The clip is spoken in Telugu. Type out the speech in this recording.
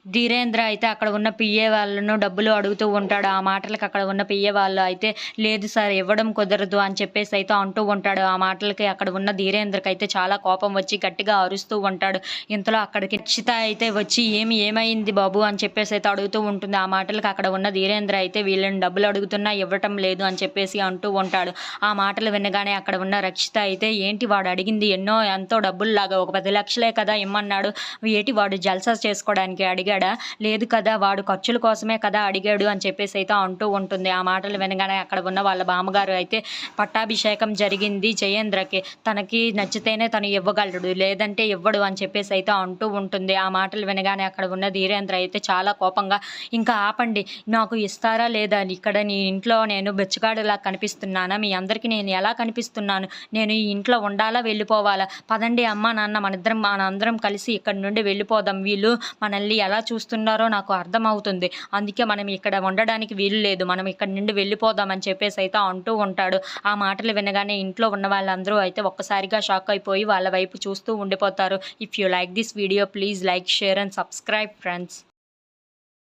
ధీరేంద్ర అయితే అక్కడ ఉన్న పిఏ వాళ్ళను డబ్బులు అడుగుతూ ఉంటాడు. ఆ మాటలకి అక్కడ ఉన్న పిఏ వాళ్ళు అయితే లేదు సార్ ఇవ్వడం కుదరదు అని చెప్పేసి అయితే అంటూ ఉంటాడు. ఆ మాటలకి అక్కడ ఉన్న ధీరేంద్రకి అయితే చాలా కోపం వచ్చి గట్టిగా అరుస్తూ ఉంటాడు. ఇంతలో అక్కడికి రక్షిత అయితే వచ్చి ఏమైంది బాబు అని చెప్పేసి అయితే అడుగుతూ ఉంటుంది. ఆ మాటలకి అక్కడ ఉన్న ధీరేంద్ర అయితే వీళ్ళని డబ్బులు అడుగుతున్నా ఇవ్వటం లేదు అని చెప్పేసి అంటూ ఉంటాడు. ఆ మాటలు వినగానే అక్కడ ఉన్న రక్షిత అయితే ఏంటి వాడు అడిగింది ఎంతో డబ్బుల్లాగా ఒక 10 లక్షలే కదా ఇమ్మన్నాడు, ఏంటి వాడు జల్సా చేసుకోవడానికి అడిగాడా, లేదు కదా వాడు ఖర్చుల కోసమే కదా అడిగాడు అని చెప్పేసి అయితే అంటూ ఉంటుంది. ఆ మాటలు వినగానే అక్కడ ఉన్న వాళ్ళ బామ్మగారు అయితే పట్టాభిషేకం జరిగింది జయేంద్రకి, తనకి నచ్చితేనే తను ఇవ్వగలడు లేదంటే ఇవ్వడు అని చెప్పేసి అయితే అంటూ ఉంటుంది. ఆ మాటలు వినగానే అక్కడ ఉన్న ధీరేంద్ర అయితే చాలా కోపంగా ఇంకా ఆపండి, నాకు ఇస్తారా లేదా, ఇక్కడ నీ ఇంట్లో నేను బెచ్చగాడులా కనిపిస్తున్నానా, మీ అందరికీ నేను ఎలా కనిపిస్తున్నాను, నేను ఈ ఇంట్లో ఉండాలా వెళ్ళిపోవాలా, పదండి అమ్మ నాన్న మనందరం కలిసి ఇక్కడ నుండి వెళ్ళిపోదాం, వీళ్ళు మనల్ని ఎలా చూస్తున్నారో నాకు అర్థమవుతుంది, అందుకే మనం ఇక్కడ ఉండడానికి వీలు లేదు, మనం ఇక్కడ నుండి వెళ్ళిపోదాం అని చెప్పేసి అయితే అంటూ ఉంటాడు. ఆ మాటలు వినగానే ఇంట్లో ఉన్న వాళ్ళందరూ అయితే ఒక్కసారిగా షాక్ అయిపోయి వాళ్ళ వైపు చూస్తూ ఉండిపోతారు. If you like this video please like, share and subscribe friends.